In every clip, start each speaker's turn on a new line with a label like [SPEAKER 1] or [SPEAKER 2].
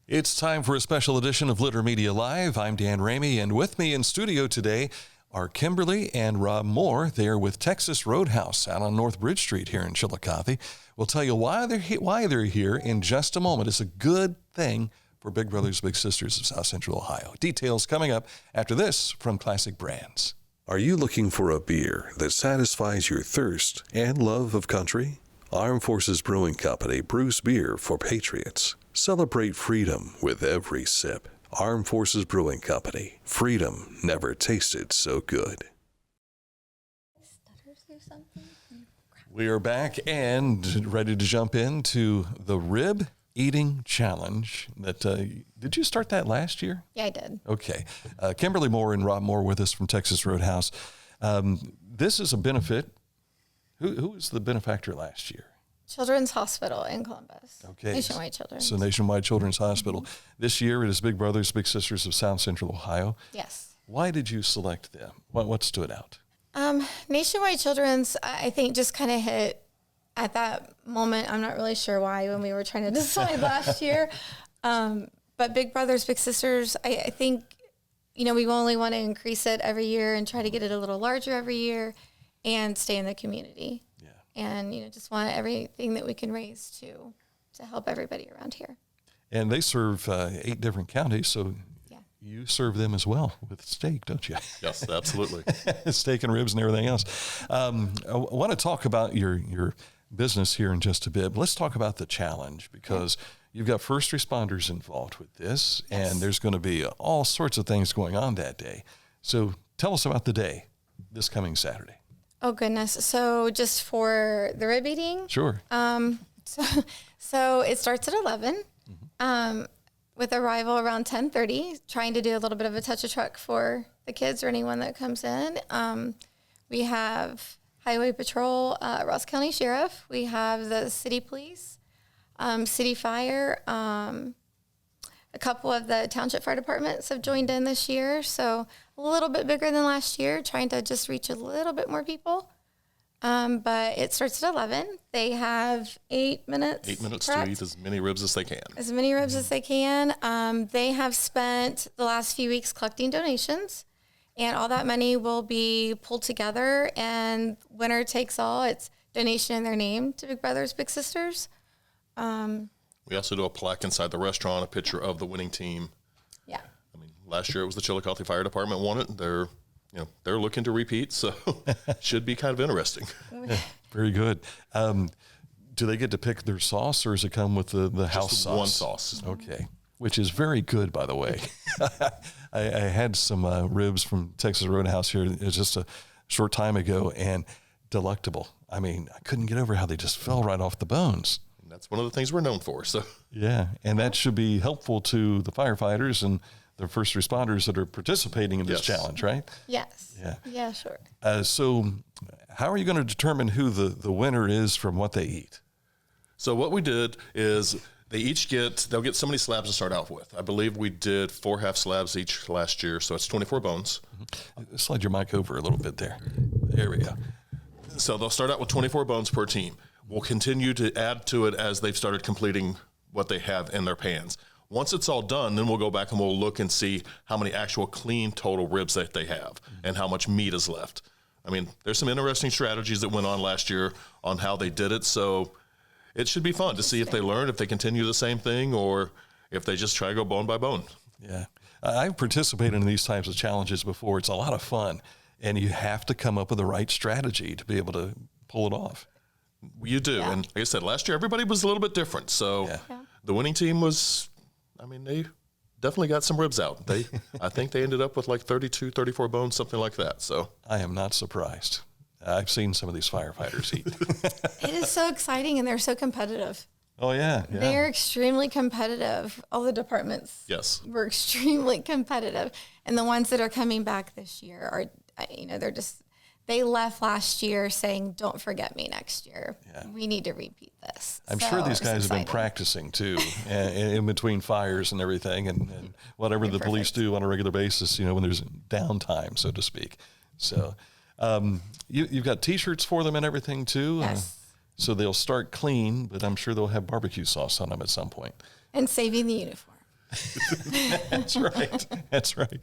[SPEAKER 1] It's time for a special edition of Litter Media Live. I'm Dan Ramey, and with me in studio today are Kimberly and Rob Moore. They are with Texas Roadhouse out on North Bridge Street here in Chillicothe. We'll tell you why they're here in just a moment. It's a good thing for Big Brothers Big Sisters of South Central Ohio. Details coming up after this from Classic Brands.
[SPEAKER 2] Are you looking for a beer that satisfies your thirst and love of country? Armed Forces Brewing Company brews beer for patriots. Celebrate freedom with every sip. Armed Forces Brewing Company. Freedom never tasted so good.
[SPEAKER 1] We are back and ready to jump into the rib eating challenge. Did you start that last year?
[SPEAKER 3] Yeah, I did.
[SPEAKER 1] Okay. Kimberly Moore and Rob Moore with us from Texas Roadhouse. This is a benefit. Who was the benefactor last year?
[SPEAKER 3] Children's Hospital in Columbus.
[SPEAKER 1] Okay.
[SPEAKER 3] Nationwide Children's.
[SPEAKER 1] So Nationwide Children's Hospital. This year it is Big Brothers Big Sisters of South Central Ohio.
[SPEAKER 3] Yes.
[SPEAKER 1] Why did you select them? What stood out?
[SPEAKER 3] Nationwide Children's, I think, just kind of hit at that moment. I'm not really sure why when we were trying to decide last year. But Big Brothers Big Sisters, I think, we only want to increase it every year and try to get it a little larger every year and stay in the community.
[SPEAKER 1] Yeah.
[SPEAKER 3] And, just want everything that we can raise to help everybody around here.
[SPEAKER 1] And they serve 8 different counties, so
[SPEAKER 3] yeah.
[SPEAKER 1] You serve them as well with steak, don't you?
[SPEAKER 4] Yes, absolutely.
[SPEAKER 1] Steak and ribs and everything else. I want to talk about your business here in just a bit. But let's talk about the challenge, because you've got first responders involved with this,
[SPEAKER 3] Yes.
[SPEAKER 1] and there's going to be all sorts of things going on that day. So tell us about the day this coming Saturday.
[SPEAKER 3] Oh, goodness. So just for the rib eating?
[SPEAKER 1] Sure.
[SPEAKER 3] So it starts at 11 with arrival around 10:30, trying to do a little bit of a touch of truck for the kids or anyone that comes in. We have Highway Patrol, Ross County Sheriff. We have the City Police, City Fire. A couple of the township fire departments have joined in this year, so a little bit bigger than last year, trying to just reach a little bit more people. But it starts at 11. They have 8 minutes.
[SPEAKER 4] 8 minutes
[SPEAKER 3] correct?
[SPEAKER 4] to eat as many ribs as they can.
[SPEAKER 3] As many ribs as they can. They have spent the last few weeks collecting donations, and all that money will be pulled together, and winner takes all. It's donation in their name to Big Brothers Big Sisters.
[SPEAKER 4] We also do a plaque inside the restaurant, a picture of the winning team.
[SPEAKER 3] Yeah.
[SPEAKER 4] I mean, last year it was the Chillicothe Fire Department won it. They're looking to repeat, so should be kind of interesting.
[SPEAKER 1] Very good. Do they get to pick their sauce, or does it come with the house
[SPEAKER 4] Just
[SPEAKER 1] sauce?
[SPEAKER 4] one sauce.
[SPEAKER 1] Okay, which is very good, by the way. I had some ribs from Texas Roadhouse here just a short time ago, and delectable. I mean, I couldn't get over how they just fell right off the bones.
[SPEAKER 4] And that's one of the things we're known for. So
[SPEAKER 1] Yeah, and that should be helpful to the firefighters and the first responders that are participating in this
[SPEAKER 4] Yes.
[SPEAKER 1] challenge, right?
[SPEAKER 3] Yes.
[SPEAKER 1] Yeah.
[SPEAKER 3] Yeah, sure.
[SPEAKER 1] So how are you going to determine who the winner is from what they eat?
[SPEAKER 4] So what we did is they'll get so many slabs to start out with. I believe we did 4 half slabs each last year, so it's 24 bones.
[SPEAKER 1] Slide your mic over a little bit there. There we go.
[SPEAKER 4] So they'll start out with 24 bones per team. We'll continue to add to it as they've started completing what they have in their pans. Once it's all done, then we'll go back and we'll look and see how many actual clean total ribs that they have and how much meat is left. I mean, there's some interesting strategies that went on last year on how they did it, so it should be fun to see if they learn, if they continue the same thing, or if they just try to go bone by bone.
[SPEAKER 1] Yeah. I've participated in these types of challenges before. It's a lot of fun, and you have to come up with the right strategy to be able to pull it off.
[SPEAKER 4] You do.
[SPEAKER 3] Yeah.
[SPEAKER 4] And like I said, last year, everybody was a little bit different. So
[SPEAKER 1] Yeah.
[SPEAKER 4] the winning team they definitely got some ribs out. I think they ended up with like 32, 34 bones, something like that. So
[SPEAKER 1] I am not surprised. I've seen some of these firefighters eat.
[SPEAKER 3] It is so exciting, and they're so competitive.
[SPEAKER 1] Oh, yeah.
[SPEAKER 3] They're extremely competitive. All the departments
[SPEAKER 4] yes,
[SPEAKER 3] were extremely competitive. And the ones that are coming back this year are, they left last year saying, don't forget me next year.
[SPEAKER 1] Yeah.
[SPEAKER 3] We need to repeat this.
[SPEAKER 1] I'm
[SPEAKER 3] So
[SPEAKER 1] sure these
[SPEAKER 3] it's
[SPEAKER 1] guys have been
[SPEAKER 3] exciting.
[SPEAKER 1] practicing, too, in between fires and everything, and whatever
[SPEAKER 3] They're
[SPEAKER 1] the police
[SPEAKER 3] perfect.
[SPEAKER 1] do on a regular basis, when there's downtime, so to speak. So you've got T-shirts for them and everything, too?
[SPEAKER 3] Yes.
[SPEAKER 1] So they'll start clean, but I'm sure they'll have barbecue sauce on them at some point.
[SPEAKER 3] And saving the uniform.
[SPEAKER 1] That's right. That's right.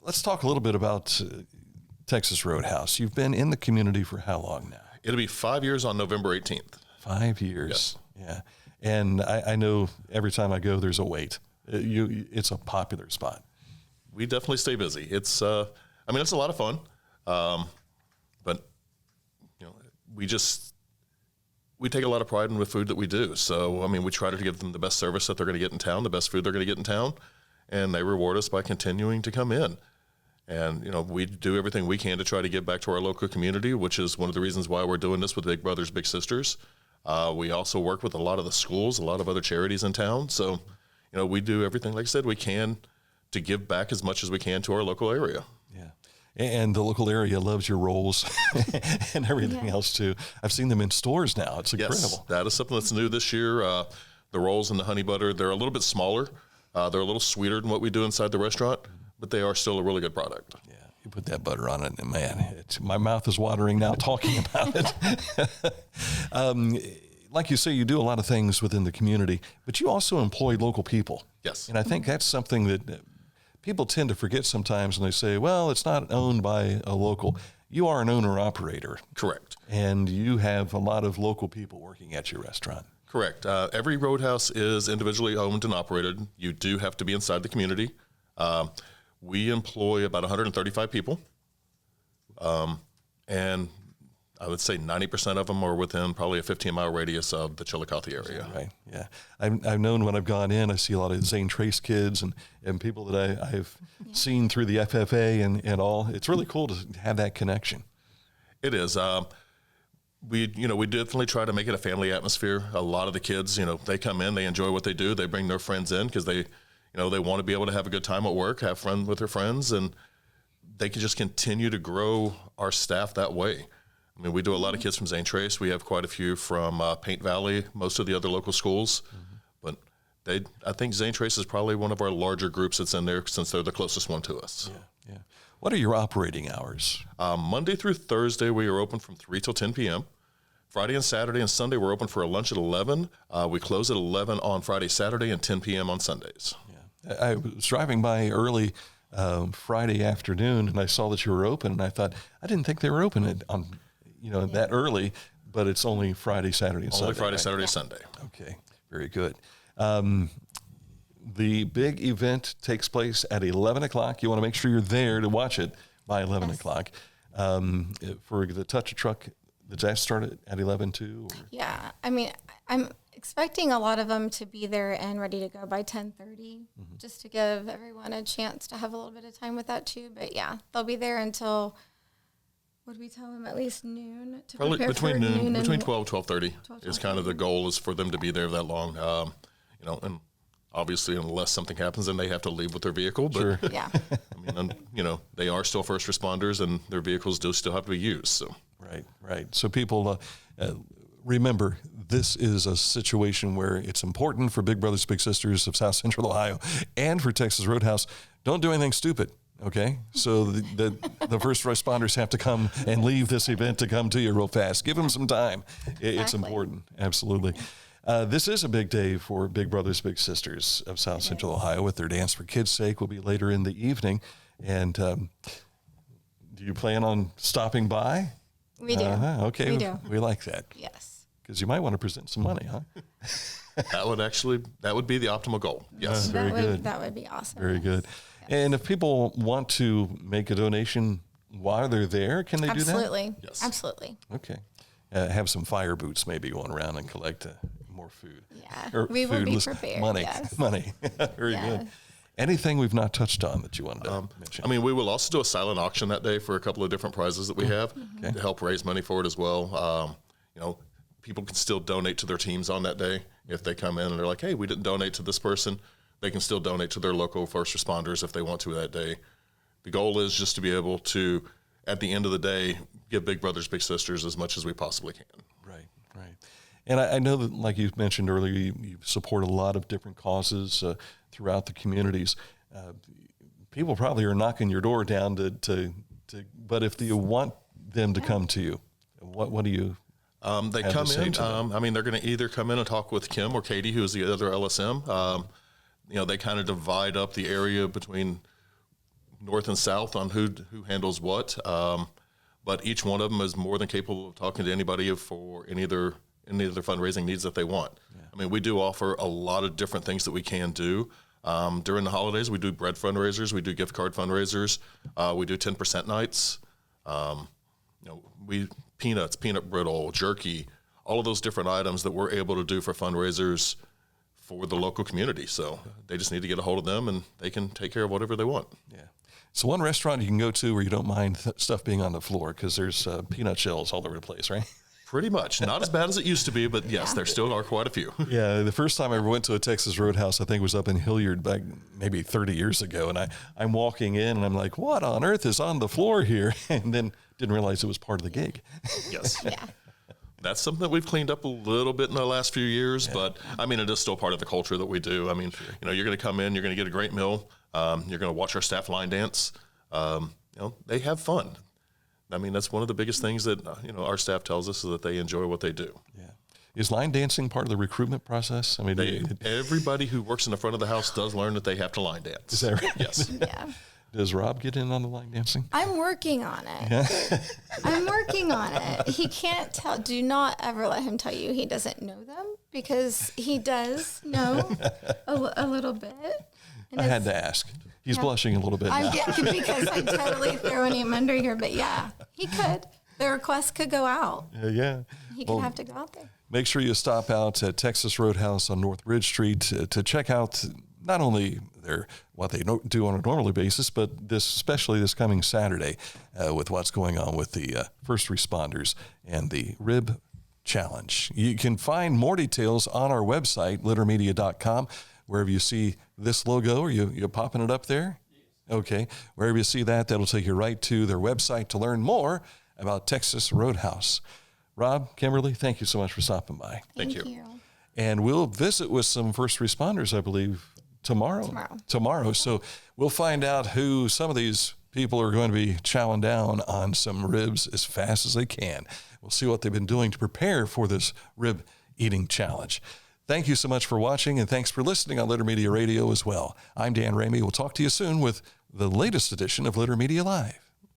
[SPEAKER 1] Let's talk a little bit about Texas Roadhouse. You've been in the community for how long now?
[SPEAKER 4] It'll be 5 years on November 18th.
[SPEAKER 1] 5 years.
[SPEAKER 4] Yes.
[SPEAKER 1] Yeah. And I know every time I go, there's a wait. It's a popular spot.
[SPEAKER 4] We definitely stay busy. It's a lot of fun. But we take a lot of pride in the food that we do. So, we try to give them the best service that they're going to get in town, the best food they're going to get in town, and they reward us by continuing to come in. And, we do everything we can to try to give back to our local community, which is one of the reasons why we're doing this with Big Brothers Big Sisters. We also work with a lot of the schools, a lot of other charities in town. So, we do everything, like I said, we can to give back as much as we can to our local area.
[SPEAKER 1] Yeah. And the local area loves your rolls and everything else too. I've seen them in stores now. It's incredible.
[SPEAKER 4] Yes, that is something that's new this year. The rolls and the honey butter, they're a little bit smaller. They're a little sweeter than what we do inside the restaurant, but they are still a really good product.
[SPEAKER 1] Yeah, you put that butter on it, and man, my mouth is watering now talking about it. Like you say, you do a lot of things within the community, but you also employ local people.
[SPEAKER 4] Yes.
[SPEAKER 1] And I think that's something that people tend to forget sometimes when they say, well, it's not owned by a local. You are an owner-operator.
[SPEAKER 4] Correct.
[SPEAKER 1] And you have a lot of local people working at your restaurant.
[SPEAKER 4] Correct. Every Roadhouse is individually owned and operated. You do have to be inside the community. We employ about 135 people. And I would say 90% of them are within probably a 15-mile radius of the Chillicothe area.
[SPEAKER 1] Right, yeah. I've known when I've gone in, I see a lot of Zane Trace kids and people that I've seen through the FFA and all. It's really cool to have that connection.
[SPEAKER 4] It is. We definitely try to make it a family atmosphere. A lot of the kids, they come in, they enjoy what they do. They bring their friends in because they want to be able to have a good time at work, have fun with their friends, and they can just continue to grow our staff that way. We do a lot of kids from Zane Trace. We have quite a few from Paint Valley, most of the other local schools. But I think Zane Trace is probably one of our larger groups that's in there since they're the closest one to us.
[SPEAKER 1] Yeah. What are your operating hours?
[SPEAKER 4] Monday through Thursday, we are open from 3 till 10 p.m. Friday and Saturday and Sunday, we're open for a lunch at 11. We close at 11 on Friday, Saturday, and 10 p.m. on Sundays.
[SPEAKER 1] Yeah. I was driving by early Friday afternoon, and I saw that you were open, and I thought, I didn't think they were open on that early, but it's only Friday, Saturday, and Sunday.
[SPEAKER 4] Only Friday,
[SPEAKER 1] right?
[SPEAKER 4] Saturday, Sunday.
[SPEAKER 1] Okay, very good. The big event takes place at 11 o'clock. You want to make sure you're there to watch it by 11 o'clock. For the Touch a Truck, does that start at 11 too? Or?
[SPEAKER 3] Yeah, I'm expecting a lot of them to be there and ready to go by 10:30, just to give everyone a chance to have a little bit of time with that too. But yeah, they'll be there until, would we tell them at least noon? To
[SPEAKER 4] Probably between noon, between 12 12:30 is kind of the
[SPEAKER 3] 12:30.
[SPEAKER 4] goal, is for them to be there that long. And obviously unless something happens, then they have to leave with their vehicle. But
[SPEAKER 1] Sure.
[SPEAKER 3] Yeah.
[SPEAKER 4] they are still first responders, and their vehicles do still have to be used. So
[SPEAKER 1] Right. So people remember, this is a situation where it's important for Big Brothers Big Sisters of South Central Ohio and for Texas Roadhouse. Don't do anything stupid. Okay, so the first responders have to come and leave this event to come to you real fast. Give them some time. It's important. Absolutely. This is a big day for Big Brothers Big Sisters of South Central Ohio, with their Dance for Kids' Sake will be later in the evening. And do you plan on stopping by?
[SPEAKER 3] We do.
[SPEAKER 1] Okay,
[SPEAKER 3] We do.
[SPEAKER 1] we like that,
[SPEAKER 3] Yes.
[SPEAKER 1] because you might want to present some money, huh?
[SPEAKER 4] that would be the optimal goal. Yes.
[SPEAKER 1] Very good.
[SPEAKER 3] That would be awesome.
[SPEAKER 1] Very good. And if people want to make a donation while they're there, can they do that?
[SPEAKER 3] Absolutely.
[SPEAKER 4] Yes.
[SPEAKER 3] Absolutely.
[SPEAKER 1] Okay. Have some fire boots maybe going around and collect more food.
[SPEAKER 3] Yeah.
[SPEAKER 1] Or
[SPEAKER 3] We will be
[SPEAKER 1] food,
[SPEAKER 3] prepared.
[SPEAKER 1] Money.
[SPEAKER 3] Yes.
[SPEAKER 1] Money. Very good. Anything we've not touched on that you wanted to mention?
[SPEAKER 4] We will also do a silent auction that day for a couple of different prizes that we have to help raise money for it as well. People can still donate to their teams on that day. If they come in and they're like, hey, we didn't donate to this person, they can still donate to their local first responders if they want to that day. The goal is just to be able to, at the end of the day, give Big Brothers Big Sisters as much as we possibly can.
[SPEAKER 1] Right. And I know that, like you mentioned earlier, you support a lot of different causes throughout the communities. People probably are knocking your door down to but if you want them to come to you, what do you
[SPEAKER 4] They
[SPEAKER 1] have
[SPEAKER 4] come
[SPEAKER 1] to say
[SPEAKER 4] in.
[SPEAKER 1] to them?
[SPEAKER 4] They're going to either come in and talk with Kim or Katie, who's the other LSM. they kind of divide up the area between north and south on who handles what. But each one of them is more than capable of talking to anybody for any of their fundraising needs that they want. Yeah. I mean, we do offer a lot of different things that we can do. During the holidays, we do bread fundraisers, we do gift card fundraisers, we do 10% nights, peanuts, peanut brittle, jerky, all of those different items that we're able to do for fundraisers for the local community. So they just need to get a hold of them, and they can take care of whatever they want.
[SPEAKER 1] Yeah. So one restaurant you can go to where you don't mind stuff being on the floor, because there's peanut shells all over the place, right?
[SPEAKER 4] Pretty much. Not as bad as it used to be, but yes, there still are quite a few.
[SPEAKER 1] Yeah, the first time I ever went to a Texas Roadhouse, I think was up in Hilliard back maybe 30 years ago. And I'm walking in and I'm like, what on earth is on the floor here? And then didn't realize it was part of the gig.
[SPEAKER 4] Yes.
[SPEAKER 3] Yeah.
[SPEAKER 4] That's something that we've cleaned up a little bit in the last few years, but I mean, it is still part of the culture that we do. I mean, you're going to come in, you're going to get a great meal. You're going to watch our staff line dance. They have fun. I mean, that's one of the biggest things that, our staff tells us is that they enjoy what they do.
[SPEAKER 1] Yeah. Is line dancing part of the recruitment process? I mean,
[SPEAKER 4] everybody who works in the front of the house does learn that they have to line dance.
[SPEAKER 1] Is that right?
[SPEAKER 4] Yes.
[SPEAKER 3] Yeah.
[SPEAKER 1] Does Rob get in on the line dancing?
[SPEAKER 3] I'm working on it. Yeah. I'm working on it. He can't tell. Do not ever let him tell you he doesn't know them, because he does know a little bit.
[SPEAKER 1] I had to ask. He's blushing a little bit now.
[SPEAKER 3] Because I'm totally throwing him under here. But yeah, he could. The request could go out.
[SPEAKER 1] Yeah.
[SPEAKER 3] He could have to go out there.
[SPEAKER 1] Make sure you stop out at Texas Roadhouse on North Bridge Street to check out not only what they do on a normal basis, but especially this coming Saturday with what's going on with the first responders and the rib challenge. You can find more details on our website, littermedia.com. Wherever you see this logo, are you popping it up there? Okay. Wherever you see that, that'll take you right to their website to learn more about Texas Roadhouse. Rob, Kimberly, thank you so much for stopping by.
[SPEAKER 4] Thank you.
[SPEAKER 1] And we'll visit with some first responders, I believe, tomorrow. So we'll find out who some of these people are going to be chowing down on some ribs as fast as they can. We'll see what they've been doing to prepare for this rib eating challenge. Thank you so much for watching, and thanks for listening on Litter Media Radio as well. I'm Dan Ramey. We'll talk to you soon with the latest edition of Litter Media Live.